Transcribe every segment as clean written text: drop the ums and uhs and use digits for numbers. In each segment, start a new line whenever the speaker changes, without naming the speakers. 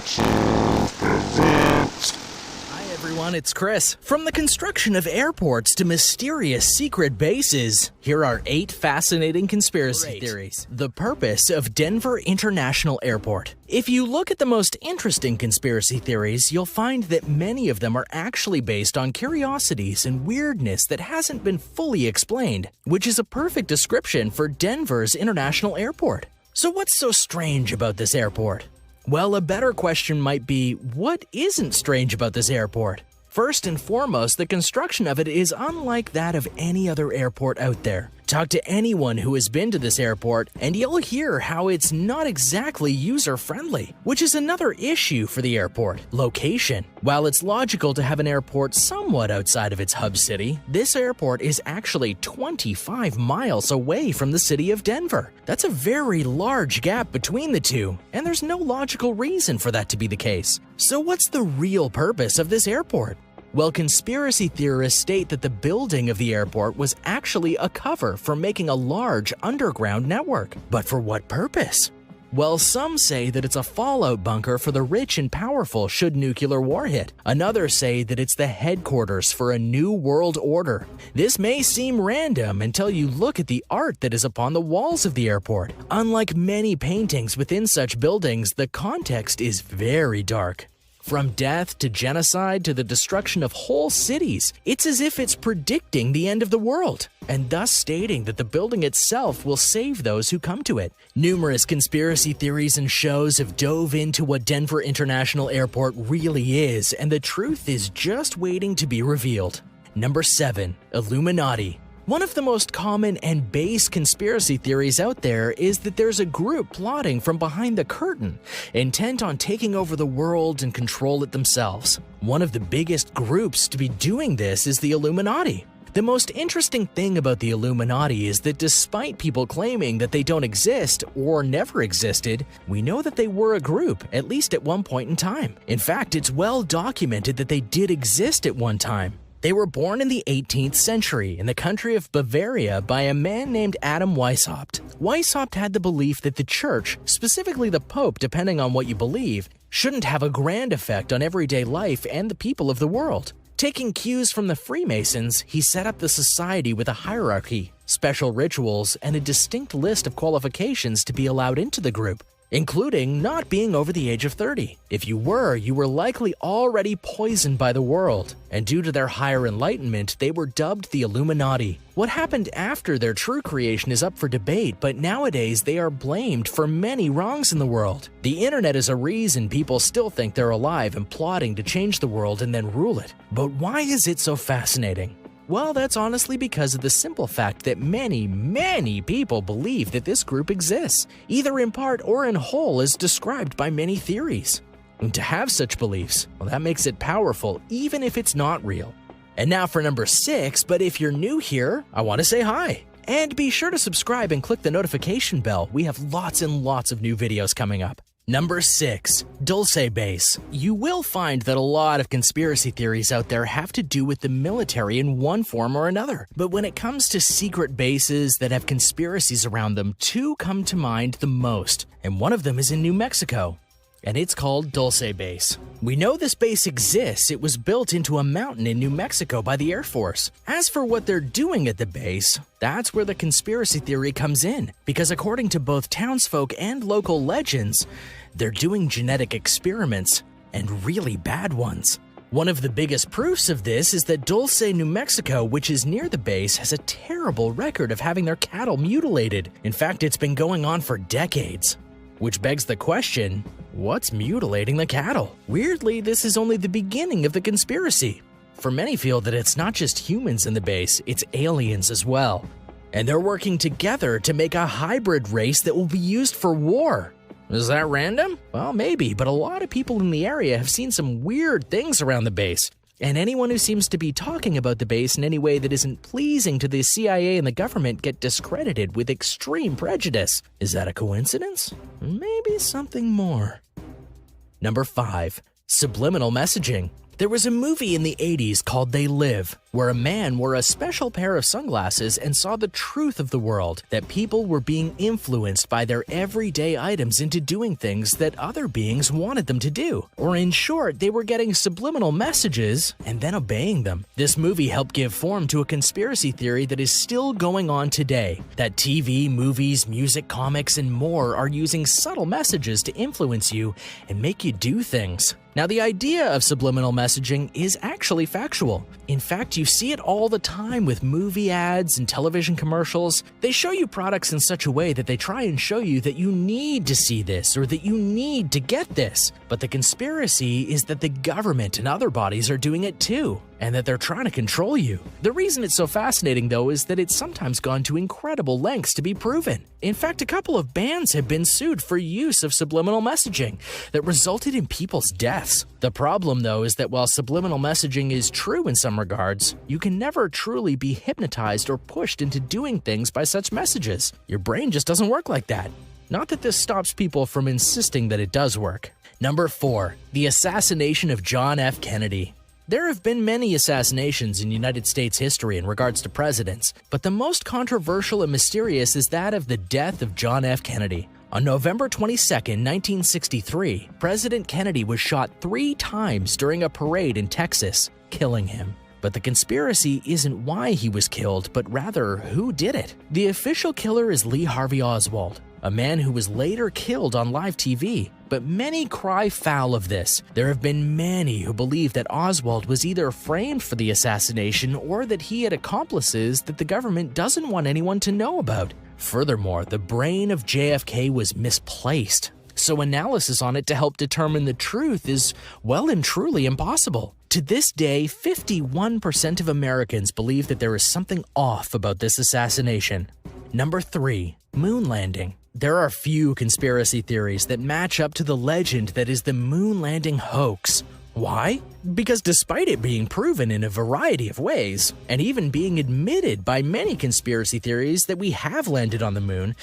Hi everyone, it's Chris. From the construction of airports to mysterious secret bases, here are 8 fascinating conspiracy theories. The purpose of Denver International Airport. If you look at the most interesting conspiracy theories, you'll find that many of them are actually based on curiosities and weirdness that hasn't been fully explained, which is a perfect description for Denver's International Airport. So what's so strange about this airport? Well, a better question might be, what isn't strange about this airport? First and foremost, the construction of it is unlike that of any other airport out there. Talk to anyone who has been to this airport, and you'll hear how it's not exactly user-friendly, which is another issue for the airport: location. While it's logical to have an airport somewhat outside of its hub city, this airport is actually 25 miles away from the city of Denver. That's a very large gap between the two, and there's no logical reason for that to be the case. So what's the real purpose of this airport? Well, conspiracy theorists state that the building of the airport was actually a cover for making a large underground network. But for what purpose? Well, some say that it's a fallout bunker for the rich and powerful should nuclear war hit. Others say that it's the headquarters for a new world order. This may seem random until you look at the art that is upon the walls of the airport. Unlike many paintings within such buildings, the context is very dark. From death to genocide to the destruction of whole cities, it's as if it's predicting the end of the world, and thus stating that the building itself will save those who come to it. Numerous conspiracy theories and shows have dove into what Denver International Airport really is, and the truth is just waiting to be revealed. Number 7. Illuminati. One of the most common and base conspiracy theories out there is that there's a group plotting from behind the curtain, intent on taking over the world and control it themselves. One of the biggest groups to be doing this is the Illuminati. The most interesting thing about the Illuminati is that despite people claiming that they don't exist or never existed, we know that they were a group, at least at one point in time. In fact, it's well documented that they did exist at one time. They were born in the 18th century in the country of Bavaria by a man named Adam Weishaupt. Weishaupt had the belief that the church, specifically the Pope depending on what you believe, shouldn't have a grand effect on everyday life and the people of the world. Taking cues from the Freemasons, he set up the society with a hierarchy, special rituals, and a distinct list of qualifications to be allowed into the group, including not being over the age of 30. If you were likely already poisoned by the world, and due to their higher enlightenment, they were dubbed the Illuminati. What happened after their true creation is up for debate, but nowadays they are blamed for many wrongs in the world. The internet is a reason people still think they're alive and plotting to change the world and then rule it. But why is it so fascinating? Well, that's honestly because of the simple fact that many people believe that this group exists, either in part or in whole as described by many theories. And to have such beliefs, well, that makes it powerful even if it's not real. And now for number 6, but if you're new here, I want to say hi. And be sure to subscribe and click the notification bell. We have lots and lots of new videos coming up. Number 6. Dulce Base. You will find that a lot of conspiracy theories out there have to do with the military in one form or another. But when it comes to secret bases that have conspiracies around them, 2 come to mind the most, and one of them is in New Mexico, and it's called Dulce Base. We know this base exists. It was built into a mountain in New Mexico by the Air Force. As for what they're doing at the base, that's where the conspiracy theory comes in, because according to both townsfolk and local legends, they're doing genetic experiments, and really bad ones. One of the biggest proofs of this is that Dulce, New Mexico, which is near the base, has a terrible record of having their cattle mutilated. In fact, it's been going on for decades. Which begs the question, what's mutilating the cattle? Weirdly, this is only the beginning of the conspiracy. For many feel that it's not just humans in the base, it's aliens as well. And they're working together to make a hybrid race that will be used for war. Is that random? Well, maybe, but a lot of people in the area have seen some weird things around the base. And anyone who seems to be talking about the base in any way that isn't pleasing to the CIA and the government get discredited with extreme prejudice. Is that a coincidence? Maybe something more. Number 5. Subliminal messaging. There was a movie in the 80s called They Live, where a man wore a special pair of sunglasses and saw the truth of the world, that people were being influenced by their everyday items into doing things that other beings wanted them to do. Or in short, they were getting subliminal messages and then obeying them. This movie helped give form to a conspiracy theory that is still going on today, that TV, movies, music, comics, and more are using subtle messages to influence you and make you do things. Now, the idea of subliminal messaging is actually factual. In fact, you see it all the time with movie ads and television commercials. They show you products in such a way that they try and show you that you need to see this or that you need to get this. But the conspiracy is that the government and other bodies are doing it too, and that they're trying to control you. The reason it's so fascinating, though, is that it's sometimes gone to incredible lengths to be proven. In fact, a couple of bands have been sued for use of subliminal messaging that resulted in people's deaths. The problem, though, is that while subliminal messaging is true in some regards, you can never truly be hypnotized or pushed into doing things by such messages. Your brain just doesn't work like that. Not that this stops people from insisting that it does work. Number 4. The assassination of John F. Kennedy. There have been many assassinations in United States history in regards to presidents, but the most controversial and mysterious is that of the death of John F. Kennedy. On November 22, 1963, President Kennedy was shot 3 times during a parade in Texas, killing him. But the conspiracy isn't why he was killed, but rather who did it. The official killer is Lee Harvey Oswald, a man who was later killed on live TV. But many cry foul of this. There have been many who believe that Oswald was either framed for the assassination or that he had accomplices that the government doesn't want anyone to know about. Furthermore, the brain of JFK was misplaced, so analysis on it to help determine the truth is well and truly impossible. To this day, 51% of Americans believe that there is something off about this assassination. Number 3. Moon landing. There are few conspiracy theories that match up to the legend that is the moon landing hoax. Why? Because despite it being proven in a variety of ways, and even being admitted by many conspiracy theories that we have landed on the moon,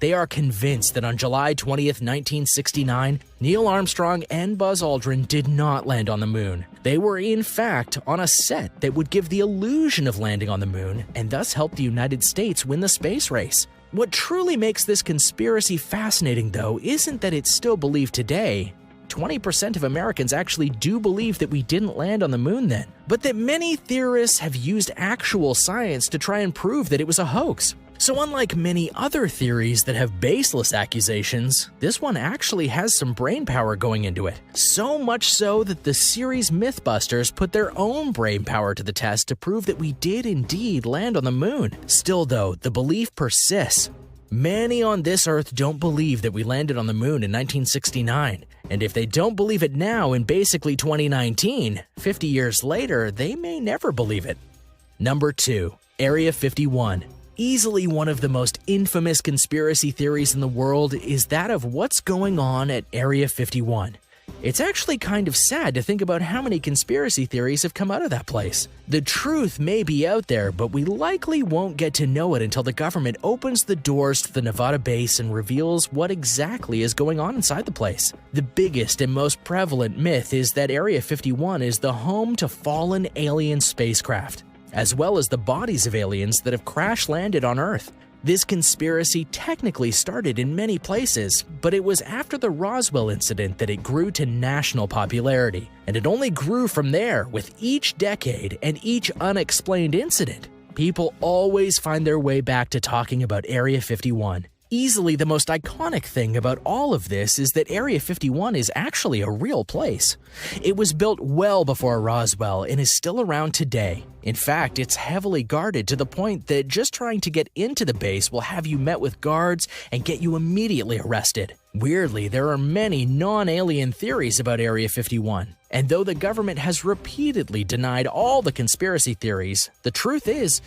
they are convinced that on July 20th, 1969, Neil Armstrong and Buzz Aldrin did not land on the moon. They were in fact on a set that would give the illusion of landing on the moon and thus help the United States win the space race. What truly makes this conspiracy fascinating, though, isn't that it's still believed today. 20% of Americans actually do believe that we didn't land on the moon then, but that many theorists have used actual science to try and prove that it was a hoax. So unlike many other theories that have baseless accusations, this one actually has some brain power going into it. So much so that the series Mythbusters put their own brain power to the test to prove that we did indeed land on the moon. Still though, the belief persists. Many on this earth don't believe that we landed on the moon in 1969. And if they don't believe it now in basically 2019, 50 years later, they may never believe it. Number 2. Area 51. Easily one of the most infamous conspiracy theories in the world is that of what's going on at Area 51. It's actually kind of sad to think about how many conspiracy theories have come out of that place. The truth may be out there, but we likely won't get to know it until the government opens the doors to the Nevada base and reveals what exactly is going on inside the place. The biggest and most prevalent myth is that Area 51 is the home to fallen alien spacecraft, as well as the bodies of aliens that have crash-landed on Earth. This conspiracy technically started in many places, but it was after the Roswell incident that it grew to national popularity, and it only grew from there with each decade and each unexplained incident. People always find their way back to talking about Area 51. Easily the most iconic thing about all of this is that Area 51 is actually a real place. It was built well before Roswell and is still around today. In fact, it's heavily guarded to the point that just trying to get into the base will have you met with guards and get you immediately arrested. Weirdly, there are many non-alien theories about Area 51. And though the government has repeatedly denied all the conspiracy theories, the truth is,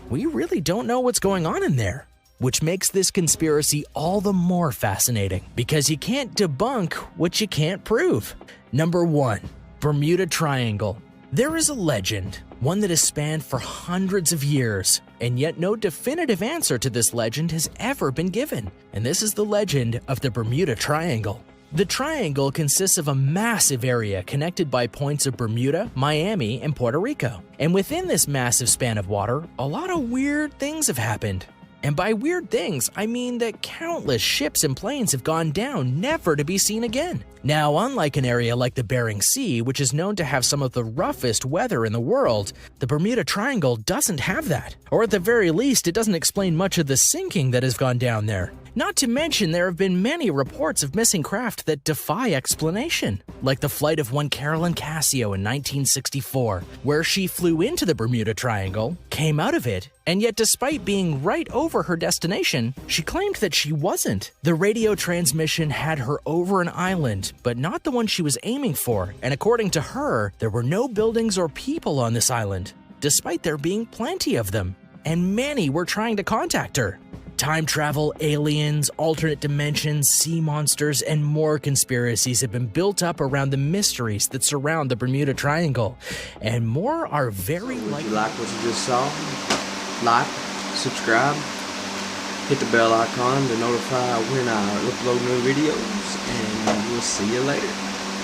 we really don't know what's going on in there. Which makes this conspiracy all the more fascinating, because you can't debunk what you can't prove. Number 1. Bermuda Triangle. There is a legend, one that has spanned for hundreds of years, and yet no definitive answer to this legend has ever been given. And this is the legend of the Bermuda Triangle. The triangle consists of a massive area connected by points of Bermuda, Miami, and Puerto Rico. And within this massive span of water, a lot of weird things have happened. And by weird things, I mean that countless ships and planes have gone down, never to be seen again. Now, unlike an area like the Bering Sea, which is known to have some of the roughest weather in the world, the Bermuda Triangle doesn't have that. Or at the very least, it doesn't explain much of the sinking that has gone down there. Not to mention, there have been many reports of missing craft that defy explanation, like the flight of one Carolyn Cassio in 1964, where she flew into the Bermuda Triangle, came out of it, and yet despite being right over her destination, she claimed that she wasn't. The radio transmission had her over an island, but not the one she was aiming for, and according to her, there were no buildings or people on this island, despite there being plenty of them, and many were trying to contact her. Time travel, aliens, alternate dimensions, sea monsters, and more conspiracies have been built up around the mysteries that surround the Bermuda Triangle, and more are very likely.
If you like what you just saw, like, subscribe, hit the bell icon to notify when I upload new videos, and we'll see you later.